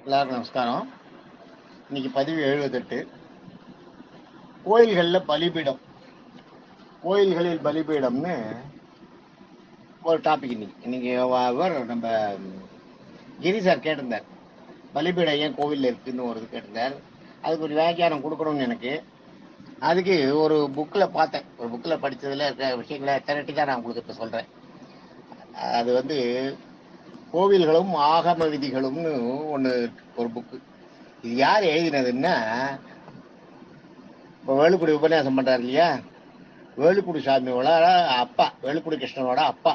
எல்லாருக்கும் நமஸ்காரம். இன்னைக்கு பதிவு 78. கோயில்களில் பலிபீடம், கோயில்களில் பலிபீடம்னு ஒரு டாபிக். இன்னைக்கு நம்ம கிரி சார் கேட்டிருந்தார், பலிபீடம் ஏன் கோவிலில் இருக்குன்னு ஒரு இது கேட்டிருந்தார். அதுக்கு ஒரு வியாக்கியானம் கொடுக்கணும்னு எனக்கு. அதுக்கு ஒரு புக்கில் பார்த்தேன். ஒரு புக்கில் படித்ததில் இருக்கிற விஷயங்களை திரட்டி தான் நான் உங்களுக்கு இப்போ சொல்கிறேன். அது கோவில்களும் ஆகம விதிகளும்னு ஒன்று, ஒரு புக்கு. இது யார் எழுதினதுன்னா, இப்போ வேலுக்குடி உபன்யாசம் பண்ணுறாரு இல்லையா, வேலுக்குடி சாமியோட அப்பா, வேலுக்குடி கிருஷ்ணனோட அப்பா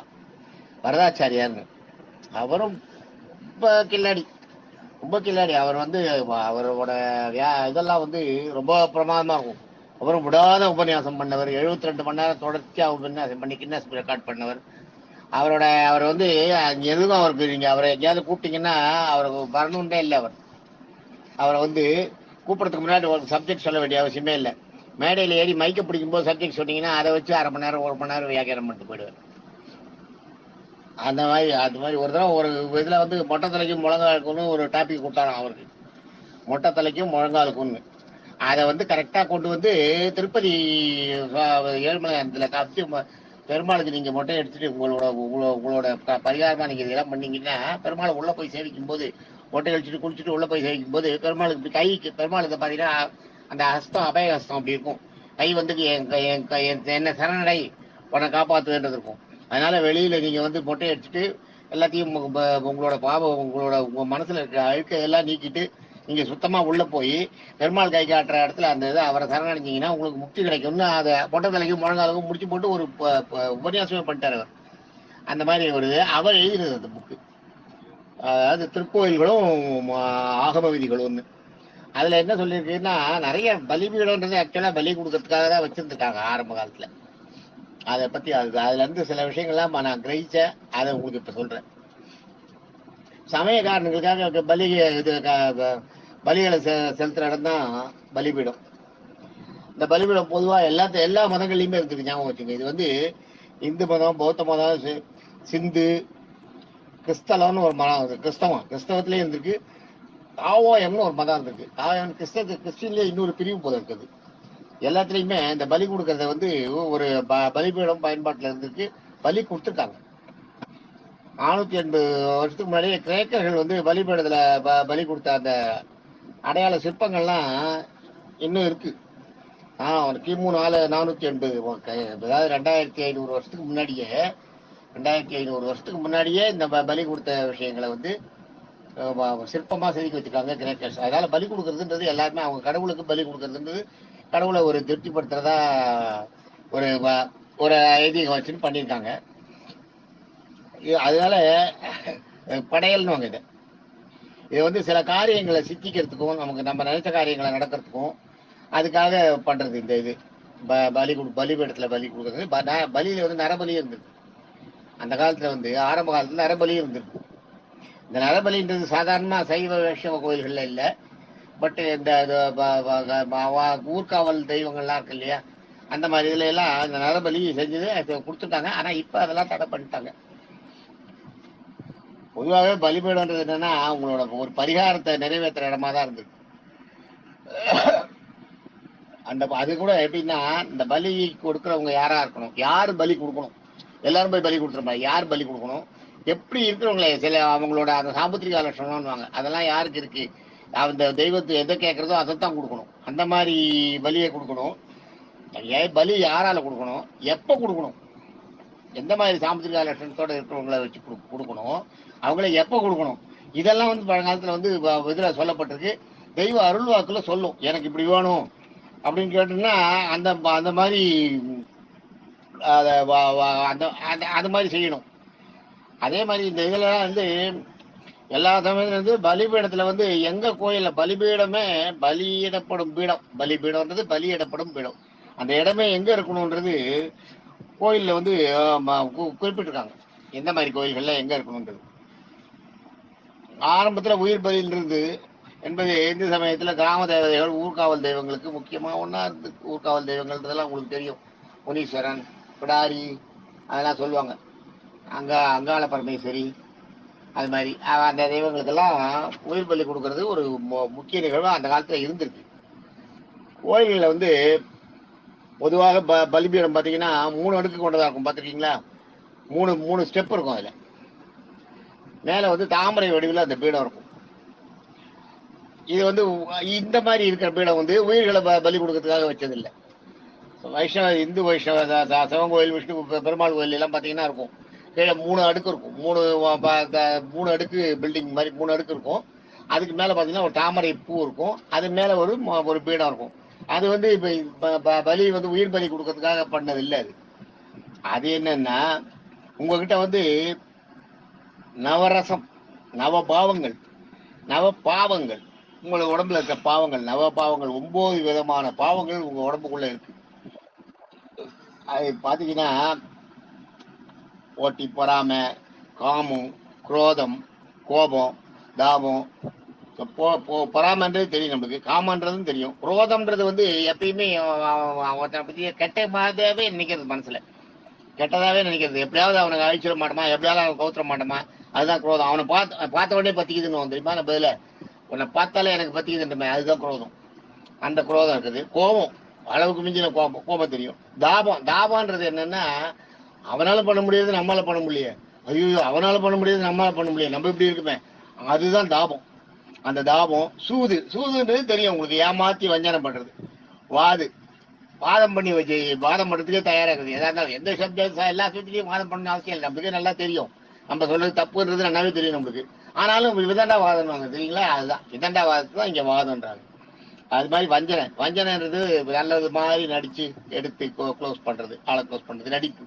வரதாச்சாரியார்னு. அவரும் ரொம்ப கில்லாடி, ரொம்ப கில்லாடி. அவர் அவரோட இதெல்லாம் ரொம்ப பிரமாதமாக இருக்கும். அவரும் விடாத உபன்யாசம் பண்ணவர். 72 மணி நேரம் தொடர்ச்சியாக உபன்யாசம் பண்ணி கின்னஸ் ரெக்கார்ட் பண்ணவர். அவர் எதுவும் அவருக்கு நீங்கள் அவரை எங்கேயாவது கூப்பிட்டீங்கன்னா அவருக்கு வரணுன்னே இல்லை. அவரை கூப்பிட்றதுக்கு முன்னாடி ஒரு சப்ஜெக்ட் சொல்ல வேண்டிய அவசியமே இல்லை. மேடையில் ஏறி மைக்க பிடிக்கும்போது சப்ஜெக்ட் சொன்னீங்கன்னா அதை வச்சு 1/2 மணி நேரம் 1 மணி நேரம் வியாக்கியானம் பண்ணிட்டு போயிடுவார். அந்த மாதிரி ஒரு தடவை ஒரு இதில் மொட்டை தலைக்கும் முழங்காலுக்குன்னு ஒரு டாபிக் கொடுத்தாராம் அவருக்கு. மொட்டை தலைக்கும் முழங்காலுக்குன்னு அதை கரெக்டாக கொண்டு திருப்பதி ஏழுமலையானத்தில் காப்பிச்சு, பெருமாளுக்கு நீங்கள் மொட்டை எடுத்துட்டு உங்களோட பரிகாரமாக நீங்கள் இதெல்லாம் பண்ணீங்கன்னா பெருமாளை உள்ளே போய் சேவிக்கும் போது, மொட்டை அடிச்சுட்டு குளிச்சுட்டு உள்ளே போய் சேவிக்கும் போது பெருமாளுக்கு கைக்கு, பெருமாளுக்கு பார்த்தீங்கன்னா அந்த ஹஸ்தம் அபய ஹஸ்தம் அப்படி இருக்கும். கை என்ன சரணடை உன்னை காப்பாற்றுன்றது இருக்கும். அதனால வெளியில் நீங்கள் மொட்டை அடிச்சுட்டு எல்லாத்தையும் உங்களோட பாவம், உங்கள் மனசில் இருக்கிற அழுக்கையெல்லாம் நீக்கிட்டு நீங்கள் சுத்தமாக உள்ளே போய் பெருமாள் கை காட்டுற இடத்துல அந்த இதை அவரை சரணடைஞ்சிங்கன்னா உங்களுக்கு முக்தி கிடைக்கும்னு அதை மொட்டை தலைக்கும் முழங்காலுக்கும் முடிச்சு போட்டு ஒரு உபன்யாசமே பண்ணிட்டார் அவர். அந்த மாதிரி ஒரு அவர் எழுதினது அந்த புக்கு. அதாவது திருக்கோயில்களும் ஆகம விதிகளும். அதில் என்ன சொல்லியிருக்குன்னா, நிறைய பலிபீடம்ன்றது ஆக்சுவலாக பலி கொடுக்கறதுக்காக தான் வச்சுருந்துருக்காங்க ஆரம்ப காலத்தில். அதை பற்றி அதுலேருந்து சில விஷயங்கள்லாம் நான் கிரகிச்சேன். அதை உங்களுக்கு இப்போ சொல்கிறேன். சமய காரணங்களுக்காக பலிகளை செலுத்துகிற இடம் தான் பலிபீடம். இந்த பலிபீடம் பொதுவாக எல்லா மதங்கள்லையுமே இருந்திருக்கு. ஞாபகம் வச்சுங்க. இது இந்து மதம், பௌத்த மதம், சிந்து, கிறிஸ்தவம்னு ஒரு மதம், கிறிஸ்தவத்திலேயே இருந்திருக்கு. தாவோயம்னு ஒரு மதம் இருந்திருக்கு. தாவோயம் கிறிஸ்டின்லேயே இன்னொரு பிரிவு போல இருக்குது. எல்லாத்துலேயுமே இந்த பலி கொடுக்கறத ஒரு பலிபீடம் பயன்பாட்டில் இருந்திருக்கு. பலி கொடுத்துருக்காங்க. 480 வருஷத்துக்கு முன்னாடியே கிரேக்கர்கள் பலிபீடத்தில் பலி கொடுத்த அந்த அடையாள சிற்பங்கள்லாம் இன்னும் இருக்கு. கிமு 480, அதாவது 2500 வருஷத்துக்கு முன்னாடியே, 2500 வருஷத்துக்கு முன்னாடியே இந்த பலி கொடுத்த விஷயங்களை சிற்பமாக செதுக்கி வச்சிருக்காங்க கிரேக்கர்ஸ். அதனால பலி கொடுக்கறதுன்றது எல்லாருமே அவங்க கடவுளுக்கு பலி கொடுக்கறதுன்றது கடவுளை ஒரு திருப்திப்படுத்துறதா ஒரு ஒரு ஐதீகம் வச்சுன்னு பண்ணியிருக்காங்க. அதனால படையல்னு வாங்க இது சில காரியங்களை சித்திக்கிறதுக்கும், நம்ம நினைச்ச காரியங்களை நடக்கிறதுக்கும் அதுக்காக பண்றது. இந்த இது பலிபீடத்துல பலி கொடுக்கறது. பலியில நரபலியும் இருந்திருக்கு. அந்த காலத்துல ஆரம்ப காலத்துல நரபலியும் இருந்திருக்கு. இந்த நரபலின்றது சாதாரணமா சைவ வைஷ்ணவ கோயில்கள்ல இல்லை. பட் இந்த ஊர்காவல் தெய்வங்கள்லாம் இருக்கு இல்லையா, அந்த மாதிரி இதுல எல்லாம் இந்த நரபலி செஞ்சது கொடுத்துட்டாங்க. ஆனா இப்ப அதெல்லாம் தடை பண்ணிட்டாங்க. பொதுவாகவே பலிபீடம்ன்றது என்னன்னா உங்களோட ஒரு பரிகாரத்தை நிறைவேற்றுற இடமா தான் இருந்தது. அது கூட எப்படின்னா, இந்த பலி கொடுக்குறவங்க யாரா இருக்கணும், யாரு பலி கொடுக்கணும், எல்லாரும் போய் பலி கொடுத்துருமா, யார் பலி கொடுக்கணும், எப்படி இருக்கிறவங்களே சில அவங்களோட அந்த சாமுத்திரிகா லட்சணம்னு அதெல்லாம் யாருக்கு இருக்கு, அந்த தெய்வத்தை எதை கேட்கறதோ அதைத்தான் கொடுக்கணும். அந்த மாதிரி பலியை கொடுக்கணும். பலி யாரால கொடுக்கணும், எப்ப கொடுக்கணும், எந்த மாதிரி சாமுத்திரிகா லட்சணத்தோட இருக்கிறவங்களை வச்சு கொடுக்கணும், அவங்கள எப்ப கொடுக்கணும், இதெல்லாம் பழங்காலத்துல இதுல சொல்லப்பட்டிருக்கு. தெய்வ அருள் வாக்குல சொல்லும், எனக்கு இப்படி வேணும் அப்படின்னு கேட்டோம்னா அந்த அந்த மாதிரி அந்த மாதிரி செய்யணும். அதே மாதிரி இந்த இதெல்லாம் எல்லா சமயத்துல பலிபீடத்துல எங்க கோயில்ல பலிபீடமே பலியிடப்படும் பீடம், பலிபீடம்ன்றது பலியிடப்படும் பீடம். அந்த இடமே எங்க இருக்கணும்ன்றது கோயில்ல குறிப்பிட்டிருக்காங்க. எந்த மாதிரி கோயில்கள்ல எங்க இருக்கணும்ன்றது. ஆரம்பத்துல உயிர் பலின்றது என்பது இந்து சமயத்துல கிராம தேவதைகள், ஊர்காவல் தெய்வங்களுக்கு முக்கியமா ஒன்னா இருந்து. ஊர்காவல் தெய்வங்கள்ன்றதெல்லாம் உங்களுக்கு தெரியும். முனீஸ்வரன், பிடாரி, அதெல்லாம் சொல்லுவாங்க. அங்காள பரமேஸ்வரி, அது மாதிரி அந்த தெய்வங்களுக்கெல்லாம் உயிர் பலி கொடுக்கறது ஒரு முக்கிய நிகழ்வு அந்த காலத்துல இருந்திருக்கு. கோயில்களில் வந்து பொதுவாக பலிபீடம் பார்த்தீங்கன்னா 3 அடுக்கு கொண்டதாக இருக்கும். பார்த்துருக்கீங்களா? மூணு மூணு ஸ்டெப் இருக்கும். அதில் மேலே வந்து தாமரை வடிவில் அந்த பீடம் இருக்கும். இது வந்து இந்த மாதிரி இருக்கிற பீடம் வந்து உயிர்களை பலி கொடுக்கறதுக்காக வச்சதில்லை. வைஷ்ணவ இந்து வைஷ்ணவ சிவன் கோயில், விஷ்ணு பெருமாள் கோயில் எல்லாம் பார்த்தீங்கன்னா இருக்கும். கீழே 3 அடுக்கு இருக்கும். 3 அடுக்கு பில்டிங் மாதிரி 3 அடுக்கு இருக்கும். அதுக்கு மேலே பார்த்தீங்கன்னா ஒரு தாமரை பூ இருக்கும். அது மேலே ஒரு பீடம் இருக்கும். அது வந்து இப்போ பலி வந்து உயிர் பலி கொடுக்கறதுக்காக பண்ணது இல்லை. அது என்னன்னா, உங்ககிட்ட வந்து நவரசம், நவபாவங்கள், நவபாவங்கள், உங்களோட உடம்புல இருக்க பாவங்கள், நவபாவங்கள் 9 விதமான பாவங்கள் உங்க உடம்புக்குள்ள இருக்கு. அது பாத்தீங்கன்னா போட்டி, பொறாமை, காமம், குரோதம், கோபம், தாபம். பொறாமன்றது தெரியும் நம்மளுக்கு, காமன்றதும் தெரியும். குரோதம்ன்றது வந்து எப்பயுமே ஒருத்தனை பத்தி கெட்ட மாதிரியாவே நினைக்கிறது, மனசுல கெட்டதாவே நினைக்கிறது. எப்படியாவது அவனை அழிச்சிட மாட்டோமா, எப்படியாவது அவனை கவுத்துற மாட்டோமா, அதுதான் குரோதம். அவனை பார்த்த உடனே பத்திக்குதுன்னு தெரியுமா? நம்ம இதுல உன்னை பார்த்தாலே எனக்கு பத்திக்குதுன்றமே, அதுதான் குரோதம். அந்த குரோதம் இருக்குது. கோபம், அளவுக்கு மிஞ்சின கோபம் தெரியும். தாபம்ன்றது என்னன்னா, அவனால பண்ண முடியாது, நம்மளால பண்ண முடியல. ஐயோ, அவனால பண்ண முடியாது, நம்மளால பண்ண முடியாது, நம்ம இப்படி இருக்குமே, அதுதான் தாபம். அந்த தாபம். சூதுன்றது தெரியும் உங்களுக்கு, ஏமாத்தி வஞ்சனம் பண்றது. வாதம் பண்ணி வச்சு வாதம் பண்றதுக்கே தயாரா இருக்குது. எதா இருந்தாலும் எந்த சப்ஜெக்ட் எல்லா சப்ஜெக்ட்லயும் வாதம் பண்ண அவசியம் இல்லை. நம்மளுக்கே நல்லா தெரியும், நம்ம சொல்றது தப்புன்றது நல்லாவே தெரியும் நம்மளுக்கு. ஆனாலும் விதண்டா வாதம் வாங்க தெரியுங்களா? அதுதான் விதண்டா வாதத்தை தான் இங்க வாதம்ன்றாங்க. அது மாதிரி வஞ்சனைன்றது நல்லது மாதிரி நடிச்சு எடுத்து க்ளோஸ் பண்றது, ஆளை க்ளோஸ் பண்றது, நடிப்பு.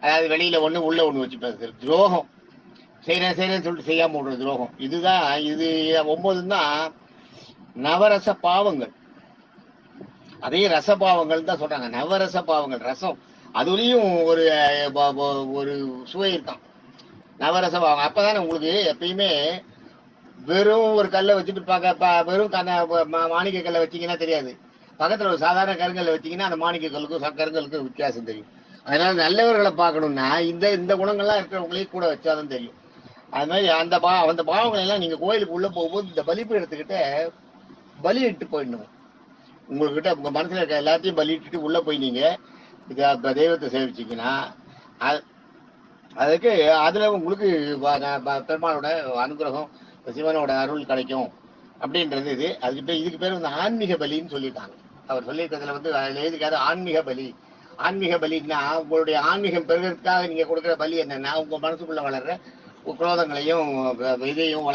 அதாவது வெளியில ஒண்ணு உள்ள ஒண்ணு வச்சு பேசுறது. துரோகம், செய்யறேன்னு சொல்லிட்டு செய்யாம விடுறது துரோகம். இதுதான். இது 9 தான் நவரச பாவங்கள். அதே ரசபாவங்கள் தான் சொல்றாங்க. நவரச பாவங்கள், ரசம், அதுலயும் ஒரு சுவை இருக்கான். நவரச பாவம். அப்பதானே உங்களுக்கு எப்பயுமே வெறும் ஒரு கல்லை வச்சுட்டு வெறும் மாணிக்க கல்லை வச்சீங்கன்னா தெரியாது. பக்கத்துல ஒரு சாதாரண கருங்கல்ல வச்சீங்கன்னா அந்த மாணிக்க கல்லுக்கும் கருங்கலுக்கும் வித்தியாசம் தெரியும். அதனால நல்லவர்களை பார்க்கணும்னா இந்த குணங்கள்லாம் இருக்கிறவங்களையும் கூட வச்சாதான் தெரியும். அது மாதிரி அந்த பாவங்களை எல்லாம் நீங்க கோயிலுக்கு உள்ள போகும்போது இந்த பலிபீடத்துக்கிட்ட பலியிட்டு போயிடணும். உங்ககிட்ட உங்க மனசுல இருக்க எல்லாத்தையும் பலியிட்டு உள்ள போய் நீங்க தெய்வத்தை சேவிச்சீங்கன்னா அதுக்கு அதுல உங்களுக்கு பெருமாளோட அனுகிரகம், சிவனோட அருள் கிடைக்கும் அப்படின்றது. இதுக்கு பேர் வந்து ஆன்மீக பலின்னு சொல்லியிருக்காங்க. அவர் சொல்லியிருக்கிறதுல வந்து எழுதிக்காது ஆன்மீக பலி. ஆன்மீக பலின்னா உங்களுடைய ஆன்மீகம் பெறுவதற்காக நீங்க கொடுக்குற பலி என்னன்னா, உங்க மனசுக்குள்ள வளர்ற குரோதங்களையும் இதையும்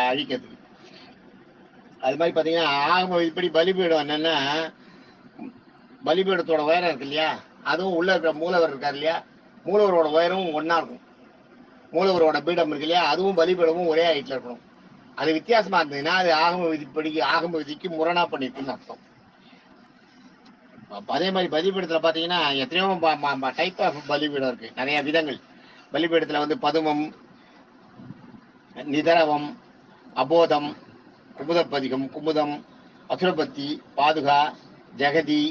அழிக்கிறதுக்கு. அது மாதிரி பாத்தீங்கன்னா ஆகம இப்படி பலிபீடம் என்னன்னா, பலிபீடத்தோட உயரம் இருக்கு இல்லையா, அதுவும் உள்ள இருக்கிற மூலவர் இருக்காரு இல்லையா, மூலவரோட உயரமும் ஒன்னா இருக்கும். மூலவரோட பீடம் இருக்கு இல்லையா, அதுவும் பலிபீடமும் ஒரே ஹைட்ல இருக்கணும். அது வித்தியாசமா இருந்ததுன்னா அது ஆகம விதிக்கு முரணா பண்ணிருக்குன்னு அர்த்தம். அதே மாதிரி பலிபீடத்துல பாத்தீங்கன்னா எத்தனையோ டைப் ஆஃப் பலிபீடம் இருக்கு, நிறைய விதங்கள். பலிபீடத்துல வந்து பதுமம், நிதரவம், அபோதம், குமுதம், அசுரபத்தி, பாதுகா, ஜெகதி,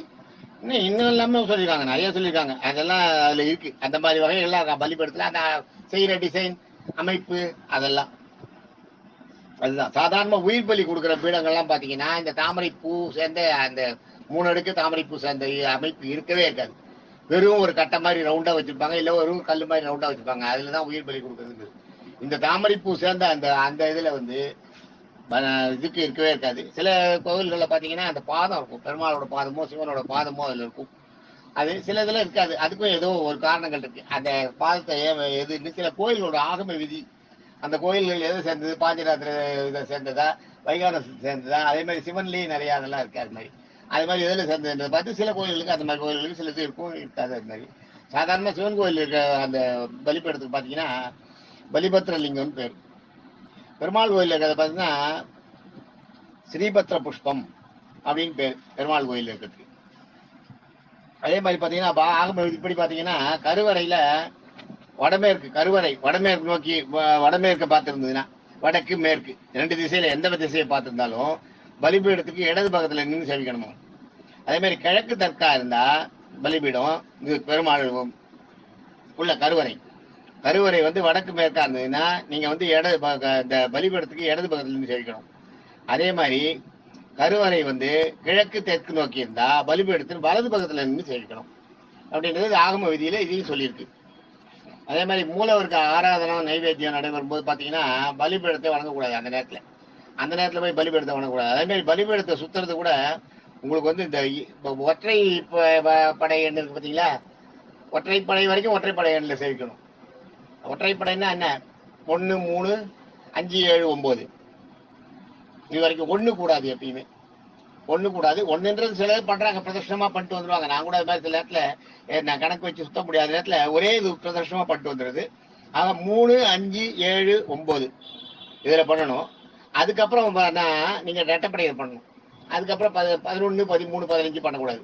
இன்னும் எல்லாமே சொல்லியிருக்காங்க, நிறைய சொல்லியிருக்காங்க. அதெல்லாம் அதுல இருக்கு. அந்த மாதிரி வகைகள்லாம் பலிபீடத்துல அந்த செய்யற டிசைன், அமைப்பு, அதெல்லாம் அதுதான். சாதாரண உயிர் பலி கொடுக்குற பீடங்கள்லாம் பாத்தீங்கன்னா இந்த தாமரை பூ சேர்ந்த அந்த 3 அடுக்கு தாமரை பூ சேர்ந்த அமைப்பு இருக்கவே இருக்காது. வெறும் ஒரு கட்டை மாதிரி ரவுண்டா வச்சிருப்பாங்க, இல்ல வெறும் கல் மாதிரி ரவுண்டா வச்சிருப்பாங்க. அதுலதான் உயிர் பலி கொடுக்கறது. இந்த தாமரை பூ சேர்ந்த அந்த இதுல வந்து இதுக்கு இருக்கவே இருக்காது. சில கோவில்கள்ல பாத்தீங்கன்னா அந்த பாதம் இருக்கும், பெருமாளோட பாதமோ சிவனோட பாதமோ அதுல இருக்கும். அது சில இதுல இருக்காது. அதுக்கும் ஏதோ ஒரு காரணங்கள் இருக்கு. அந்த பாதத்தை எதுன்னு சில கோயிலோட ஆகம விதி, அந்த கோயில்கள் எதை சேர்ந்தது, பாஞ்சராத்திர இதை சேர்ந்ததா, வைகானசத்தை சேர்ந்ததா, அதே மாதிரி சிவன்லயும் நிறைய அதெல்லாம் இருக்கு. அது மாதிரி எதுல சேர்ந்ததுன்றதை பார்த்து சில கோயில்களுக்கு அந்த மாதிரி கோயில்களுக்கு சில இது இருக்கும், இருக்காது. அது மாதிரி சாதாரண சிவன் கோயில் இருக்க அந்த பலிபீடத்துக்கு பாத்தீங்கன்னா பலிபத்ரலிங்கம்னு பேர். பெருமாள் கோயில் இருக்கிறத பார்த்தீங்கன்னா ஸ்ரீபத்ர புஷ்பம் அப்படின்னு பேர் பெருமாள் கோயில் இருக்கிறதுக்கு. அதே மாதிரி பாத்தீங்கன்னா ஆகம இப்படி பாத்தீங்கன்னா கருவறையில வடமேற்கு நோக்கி வடமேற்க பார்த்திருந்ததுன்னா, வடக்கு மேற்கு 2 திசையில எந்த திசையை பார்த்திருந்தாலும் பலிபீடத்துக்கு இடது பக்கத்துல நின்று சேவிக்கணுமோ. அதே மாதிரி கிழக்கு தெற்கா இருந்தா பலிபீடம், இது பெருமாள் உள்ள கருவறை. கருவறை வந்து வடக்கு மேற்கா இருந்ததுன்னா நீங்க வந்து இந்த பலிபீடத்துக்கு இடது பக்கத்துல இருந்து சேவிக்கணும். அதே மாதிரி கருவறை வந்து கிழக்கு தெற்கு நோக்கி இருந்தா பலிபீடத்தின் வலது பக்கத்துல இருந்து சேவிக்கணும் அப்படின்றது ஆகம விதியில இதையும் சொல்லியிருக்கு. அதே மாதிரி மூலவருக்கு ஆராதனம் நைவேத்தியம் நடைபெறும் போது பாத்தீங்கன்னா பலிபீடத்தை வணங்கக்கூடாது. அந்த நேரத்துல போய் பலிபீடத்தை வணங்கக்கூடாது. அதே மாதிரி பலிபீடத்தை சுத்துறது கூட உங்களுக்கு வந்து இந்த ஒற்றை படை எண் இருக்கு பாத்தீங்களா, ஒற்றைப்படை வரைக்கும் ஒற்றைப்படை எண்ணில் சேவிக்கணும். ஒற்றைப்படைன்னா என்ன, 1 3 5 7 9 இது வரைக்கும். ஒண்ணு கூடாது, எப்பயுமே ஒண்ணு கூடாது. ஒண்ணுன்றது சில பேர் பண்றாங்க, பிரதர்ஷனமா பண்ணிட்டு வந்துருவாங்க. நான் கூட அது மாதிரி சில நேரத்துல நான் கணக்கு வச்சு சுத்த முடியாத நேரத்துல ஒரே இது பிரதர்ஷனமா பண்ணிட்டு வந்துருது. ஆக 3 5 7 9 இதுல பண்ணணும். அதுக்கப்புறம் நீங்க ரெட்டப்படையில் பண்ணணும். அதுக்கப்புறம் 11 13 15 பண்ணக்கூடாது.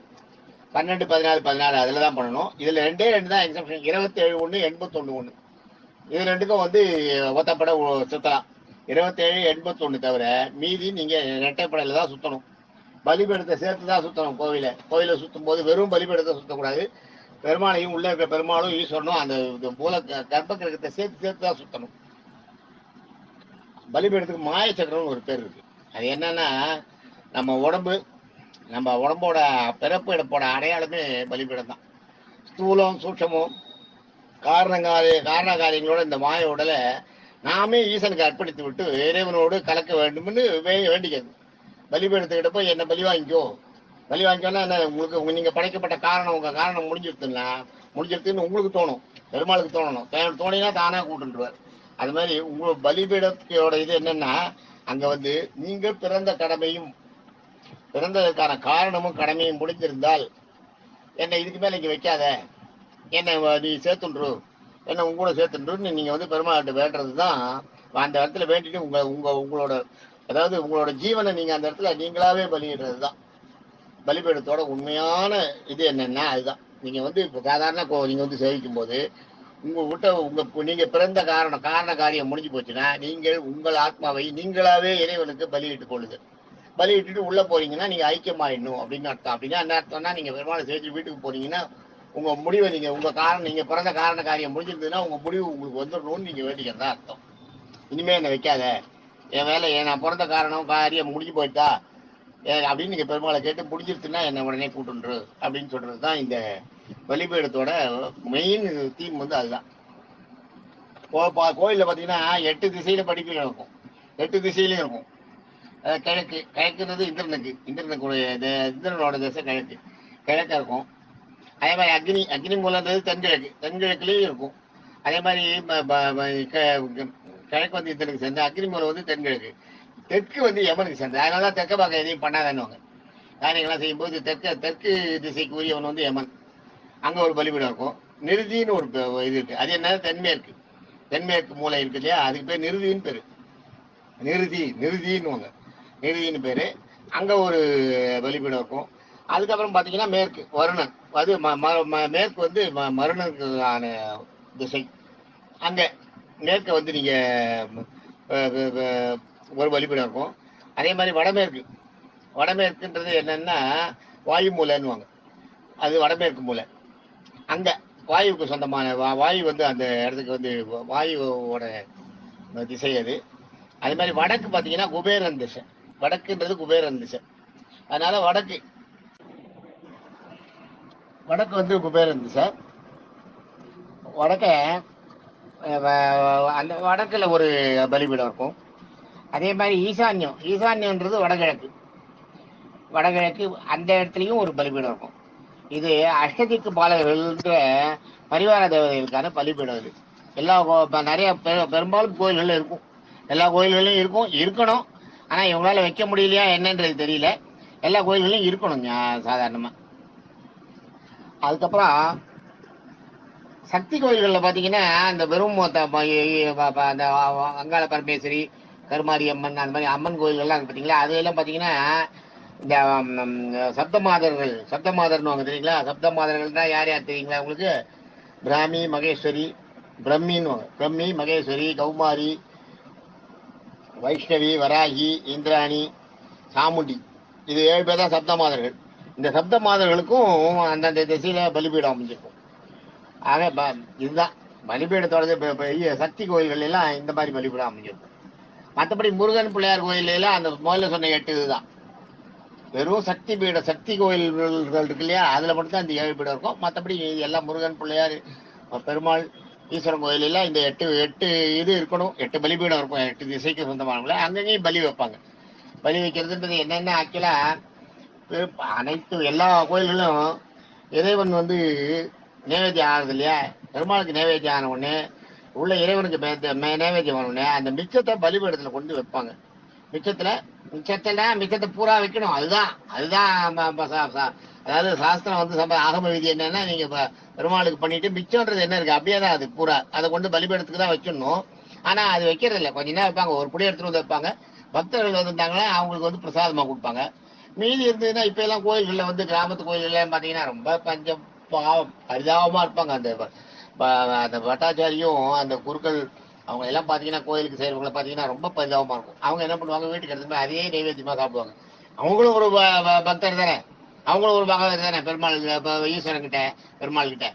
12 14 14 அதுல தான் பண்ணணும். இதுல ரெண்டே தான் எக்ஸப்ஷன். 27 1 81 1 இது ரெண்டுக்கும் வந்து ஒத்தப்படை சுத்தலாம். 27 81 தவிர மீதி நீங்க ரெட்டைப்படையில தான் சுத்தணும். பலிபீடத்தை சேர்த்து தான் சுத்தணும். கோவில சுத்தும் போது வெறும் பலிபீடத்தை சுத்தக்கூடாது. பெருமாளையும் உள்ள இருக்க பெருமாளும் ஈஸ்வரனும் அந்த மூல கர்ப்ப கிரகத்தை சேர்த்து தான் சுத்தணும். பலிபீடத்துக்கு மாய சக்கரம்னு ஒரு பேர் இருக்கு. அது என்னன்னா, நம்ம உடம்போட பிறப்பு இடப்போட அடையாளமே பலிபீடம் தான். ஸ்தூலம் சூட்சமும் காரண காரியங்களோட இந்த மாய உடலை நாமே ஈசனுக்கு அர்ப்பணித்து விட்டு இறைவனோடு கலக்க வேண்டும்னு வேண்டிக்கிறது. பலிபீடத்துக்கிட்ட போய் என்ன பலி வாங்கிக்கோன்னா என்ன, உங்களுக்கு நீங்க படைக்கப்பட்ட காரணம், உங்க காரணம் முடிஞ்சிருத்துன்னு உங்களுக்கு தோணும், பெருமாளுக்கு தோணணும். தோணினா தானா கூட்டுருவார். அது மாதிரி உங்க பலிபீடத்தோட இது என்னன்னா, அங்க வந்து நீங்க பிறந்ததற்கான காரணமும் கடமையும் முடிஞ்சிருந்தால் என்னை இதுக்கு மேல இங்க வைக்காத, என்னை நீ சேர்த்துன்று, என்ன உங்களோட சேர்த்துன்றுன்னு நீங்க வந்து பெருமாள்கிட்ட வேண்டுறதுதான். அந்த இடத்துல வேண்டிட்டு உங்களோட அதாவது உங்களோட ஜீவனை நீங்க அந்த இடத்துல நீங்களாவே பலியிடுறது தான் பலிபீடத்தோட உண்மையான இது. என்னன்னா அதுதான். நீங்க வந்து சாதாரண நீங்க வந்து சேவிக்கும் போது நீங்க பிறந்த காரண காரியம் முடிஞ்சு போச்சுன்னா நீங்கள் உங்கள் ஆத்மாவை நீங்களாவே இறைவனுக்கு பலியிட்டு கொள்ளுது. பலியிட்டு உள்ள போறீங்கன்னா நீங்க ஐக்கியமாயிடணும் அப்படின்னு அர்த்தம். அப்படின்னா என்ன அர்த்தம்னா, நீங்க பெருமாளை சேர்த்து வீட்டுக்கு போறீங்கன்னா உங்க முடிவை நீங்க பிறந்த காரண காரியம் முடிஞ்சிருந்ததுன்னா உங்க முடிவு உங்களுக்கு வந்துடணும்னு நீங்க வேண்டிக்கிறதா அர்த்தம். இனிமே என்ன வைக்காத, என் வேலை நான் பிறந்த காரியம் முடிஞ்சு போயிட்டா அப்படின்னு நீங்க பெருமாளை கேட்டு முடிஞ்சிருச்சுன்னா என்ன உடனே கூட்டுன்று அப்படின்னு சொல்றதுதான் இந்த பலிபீடத்தோட மெயின் தீம் வந்து அதுதான். கோயில்ல பாத்தீங்கன்னா 8 திசையில படிப்பீடு இருக்கும். 8 திசையிலும் இருக்கும். கிழக்குன்றது இந்திரனோட திசை கிழக்க இருக்கும். அதே மாதிரி அக்னி மூலன்றது தென்கிழக்குலயும் இருக்கும். அதே மாதிரி கிழக்கு வந்து இந்திரனுக்கு சேர்ந்த, அக்னி மூலம் வந்து தென்கிழக்கு. தெற்கு வந்து யமனுக்கு சேர்ந்தது. அதனாலதான் தெற்க பார்க்க எதையும் பண்ணாதன்னுவாங்க. காரியங்கள்லாம் செய்யும்போது தெற்கு திசைக்கு உரியவன் வந்து யமன். அங்க ஒரு பலிபீடம் இருக்கும். நிருதின்னு ஒரு இது இருக்கு. அது என்ன, தென்மேற்கு மூலை இருக்கு இல்லையா, அதுக்கு பேர் நிருதின்னு பேரு. நிருதின்னு பேரு. அங்க ஒரு பலிபீடம் இருக்கும். அதுக்கப்புறம் பாத்தீங்கன்னா மேற்கு வருணன், அது மேற்கு வந்து மருணனுக்கான திசை. அங்க மேற்க வந்து நீங்க ஒரு பலிபீடம் இருக்கும். அதே மாதிரி வடமேற்குன்றது என்னன்னா வாயு மூலைன்னுவாங்க. அது வடமேற்கு மூலை. அங்க வாயுவுக்கு சொந்தமான வாயு வந்து அந்த இடத்துக்கு வந்து வாயுவோட திசை அது. அதே மாதிரி வடக்கு பாத்தீங்கன்னா குபேரன் திசை. வடக்குன்றது குபேரன் திசை. அதனால வடக்கு வந்து குபேரன் திசை. அந்த வடக்குல ஒரு பலிபீடம் இருக்கும். அதே மாதிரி ஈசான்யன்றது வடகிழக்கு அந்த இடத்துலயும் ஒரு பலிபீடம் இருக்கும். இது அஷ்டதிக்கு பாலகர்கள் பரிவார தேவதைகளுக்கான பலிபீடம். இது நிறைய பெரும்பாலும் கோயில்கள் இருக்கும். எல்லா கோயில்களையும் இருக்கணும். ஆனா இவங்களால வைக்க முடியலையா என்னன்றது தெரியல. எல்லா கோயில்களையும் இருக்கணும் சாதாரணமா. அதுக்கப்புறம் சக்தி கோயில்கள்ல பாத்தீங்கன்னா அந்த வெறும் அந்த அங்காள பரமேஸ்வரி, கருமாரி அம்மன், அந்த மாதிரி அம்மன் கோயில்கள்லாம் இருக்கு பாத்தீங்களா. அதெல்லாம் பாத்தீங்கன்னா இந்த சப்தமாதர்னு வாங்க தெரியுங்களா. சப்தமாதர்கள்னா யார் தெரியுங்களா உங்களுக்கு? பிரம்மி, மகேஸ்வரி, கௌமாரி, வைஷ்ணவி, வராகி, இந்திராணி, சாமுண்டி, இது 7 பேர் தான் சப்தமாதர்கள். இந்த சப்தமாதர்களுக்கும் அந்தந்த திசையில பலிபீடம் அமைஞ்சிருக்கும். ஆக இதுதான் பலிபீடத்தோட சக்தி கோயில்கள் எல்லாம் இந்த மாதிரி பலிபீடம் அமைஞ்சிருக்கும். மற்றபடி முருகன் பிள்ளையார் கோயில் எல்லாம் அந்த முதல்ல சொன்ன 8 இதுதான். வெறும் சக்தி கோயில்கள் இருக்கு இல்லையா, அதுல மட்டும் தான் இந்த 7 பீடம் இருக்கும். மற்றபடி எல்லாம் முருகன் பிள்ளையார் பெருமாள் ஈஸ்வரன் கோயில் எல்லாம் இந்த 8 இது இருக்கணும். 8 பலிபீடம் இருக்கும். 8 திசைக்கு சொந்தமானவங்கள அங்கேயும் பலி வைப்பாங்க. பலி வைக்கிறதுன்றது என்னென்ன ஆக்சுவலா அனைத்து எல்லா கோயில்களும் இறைவன் வந்து நைவேத்தியம் ஆகுது இல்லையா, பெருமாளுக்கு நைவேத்தியம் ஆன உடனே உள்ள இறைவனுக்கு நைவேத்தியம் ஆன உடனே அந்த மிச்சத்தை பலிபீடத்துல கொண்டு வைப்பாங்க. மிச்சத்தை பூரா வைக்கணும். அதுதான் அதாவது சாஸ்திரம் வந்து ஆகம விதி என்னன்னா, நீங்க பெருமாளுக்கு பண்ணிட்டு மிச்சம்ன்றது என்ன இருக்கு அப்படியே தான் அது பூரா அதை கொண்டு பலிபீடத்துக்கு தான் வைக்கணும். ஆனா அது வைக்கிறது இல்லை, கொஞ்ச நேரம் வைப்பாங்க, ஒரு புடி எடுத்துட்டு வந்து வைப்பாங்க. பக்தர்கள் வந்துட்டாங்கன்னா அவங்களுக்கு வந்து பிரசாதமா கொடுப்பாங்க. மீதி இருந்ததுன்னா இப்ப எல்லாம் கோயில்கள்ல வந்து கிராமத்து கோயில்கள் பாத்தீங்கன்னா ரொம்ப பஞ்சம் பாவம் பரிதாபமா இருப்பாங்க. அந்த பட்டாச்சாரியும் அந்த குருக்கள் அவங்க எல்லாம் பாத்தீங்கன்னா கோயிலுக்கு செய்யறவங்களை பாத்தீங்கன்னா ரொம்ப பரிதாபமா இருக்கும். அவங்க என்ன பண்ணுவாங்க, வீட்டுக்கு எடுத்து போய் அதே நைவேத்தியமா சாப்பிடுவாங்க. அவங்களும் ஒரு பக்தர் தானே, அவங்களும் ஒரு பகவதர் தானே, பெருமாள் ஈஸ்வரன் கிட்ட பெருமாள் கிட்ட.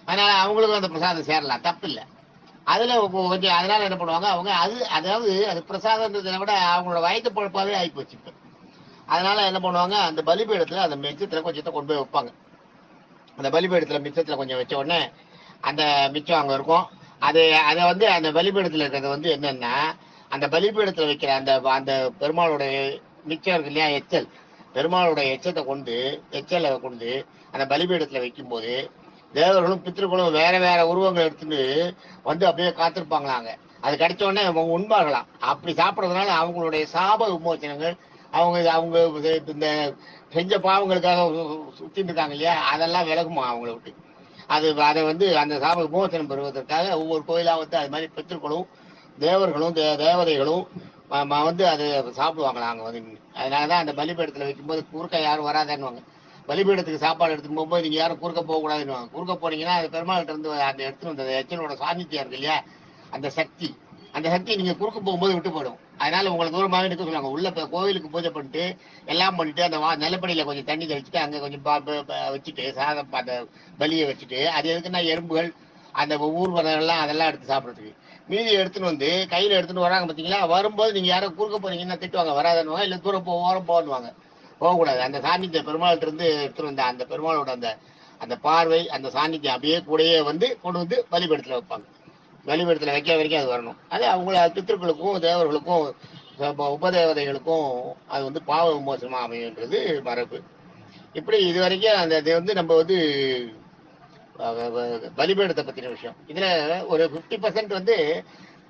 அதனால அவங்களுக்கும் அந்த பிரசாதம் சேரலாம், தப்பு இல்லை. அதுல கொஞ்சம் அதனால என்ன பண்ணுவாங்க அவங்க, அதாவது அது பிரசாதன்றதை விட அவங்களோட வயது பொழப்பாவே ஆகி போச்சு இப்ப. அதனால என்ன பண்ணுவாங்க, அந்த பலிபீடத்துல அந்த மிச்சத்துல கொஞ்சத்தை கொண்டு போய் வைப்பாங்க. அந்த பலிபீடத்துல மிச்சத்துல கொஞ்சம் வச்ச உடனே அந்த மிச்சம் அங்க இருக்கும். அதை வந்து அந்த பலிபீடத்துல இருக்கிறது வந்து என்னன்னா, அந்த பலிபீடத்துல வைக்கிற அந்த அந்த பெருமாளுடைய மிச்சம் இருக்கு இல்லையா, எச்சல், பெருமாளோட எச்சலை கொண்டு அந்த பலிபீடத்துல வைக்கும் போது தேவர்களும் பித்திருக்களும் வேற வேற உருவங்கள் எடுத்துட்டு வந்து அப்படியே காத்திருப்பாங்களாங்க. அது கிடைச்ச உடனே அவங்க உண்பார்களாம். அப்படி சாப்பிட்றதுனால அவங்களுடைய சாப விமோச்சனங்கள், அவங்க இந்த செஞ்ச பாவங்களுக்காக சுத்திட்டு இருக்காங்க இல்லையா, அதெல்லாம் விலகுமா அவங்கள விட்டு. அதை வந்து அந்த சாப விமோசனம் பெறுவதற்காக ஒவ்வொரு கோயிலா வந்து அது மாதிரி பித்திருக்களும் தேவர்களும் தேவதைகளும் வந்து அது சாப்பிடுவாங்களா அங்க வந்து. அதனாலதான் அந்த பலிபீடத்துல வைக்கும்போது குறுக்க யாரும் வராதேன்னுவாங்க. பலிபீடத்துக்கு சாப்பாடு எடுத்துட்டு போகும்போது நீங்க யாரும் குறுக்க போக கூடாதுன்னு. குறுக்க போனீங்கன்னா அது பெருமாள்கிட்ட இருந்து அந்த எடுத்துட்டு வந்த எச்சனோட சாநித்தியம் இருக்கு இல்லையா, அந்த சக்தி நீங்க குறுக்க போகும்போது விட்டு போயிடும். அதனால உங்களை தூரமாக எடுக்க சொல்லுவாங்க. உள்ள கோவிலுக்கு பூஜை பண்ணிட்டு எல்லாம் பண்ணிட்டு அந்த நிலப்படியில கொஞ்சம் தண்ணி தெளிச்சுட்டு அங்க கொஞ்சம் வச்சுட்டு சாதம் அந்த பலியை வச்சுட்டு, அது எதுக்குன்னா எறும்புகள் அந்த ஊர்வலங்கள்லாம் அதெல்லாம் எடுத்து சாப்பிட்றதுக்கு. மீதி எடுத்துன்னு வந்து கையில எடுத்துட்டு வராங்க பாத்தீங்களா, வரும்போது நீங்க யாரும் குறுக்க போறீங்கன்னா திட்டுவாங்க, வராதன்னுவாங்க, இல்ல தூரம் ஓரம் போவாங்க. போகக்கூடாது. அந்த சாநித்தியம் பெருமாள்கிட்ட இருந்து எடுத்துட்டு வந்த அந்த பெருமாளோட அந்த அந்த பார்வை அந்த சாநித்தியம் அப்படியே கூடயே வந்து கொண்டு வந்து பலிபீடத்துல வைப்பாங்க. பலிபீடத்துல வைக்க வரைக்கும் அது வரணும். அது அவங்கள பித்திருக்களுக்கும் தேவர்களுக்கும் உபதேவதைகளுக்கும் அது வந்து பாவ விமோசனமா அமையுன்றது மரபு. இப்படி இது வரைக்கும் அந்த இது வந்து நம்ம வந்து பலிபீடத்தை பத்தின விஷயம். இதுல ஒரு 50% வந்து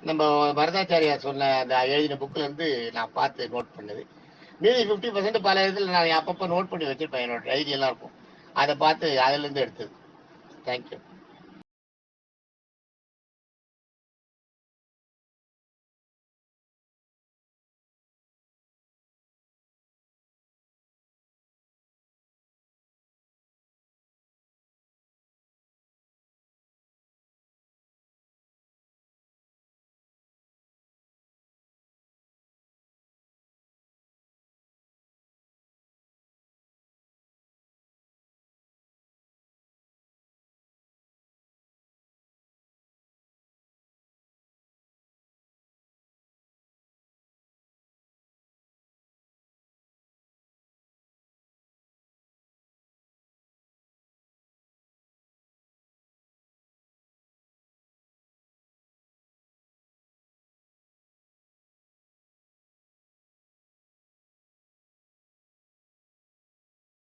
நம்ம வரதாச்சாரியார் சொன்ன அந்த எழுதின புக்ல இருந்து நான் பார்த்து நோட் பண்ணது. மீதி 50% பல இடத்துல நான் அப்பப்போ நோட் பண்ணி வச்சிருப்பேன், என்னோட டைரி எல்லாம் இருக்கும், அதை பார்த்து அதுல இருந்து எடுத்தது. தேங்க்யூ.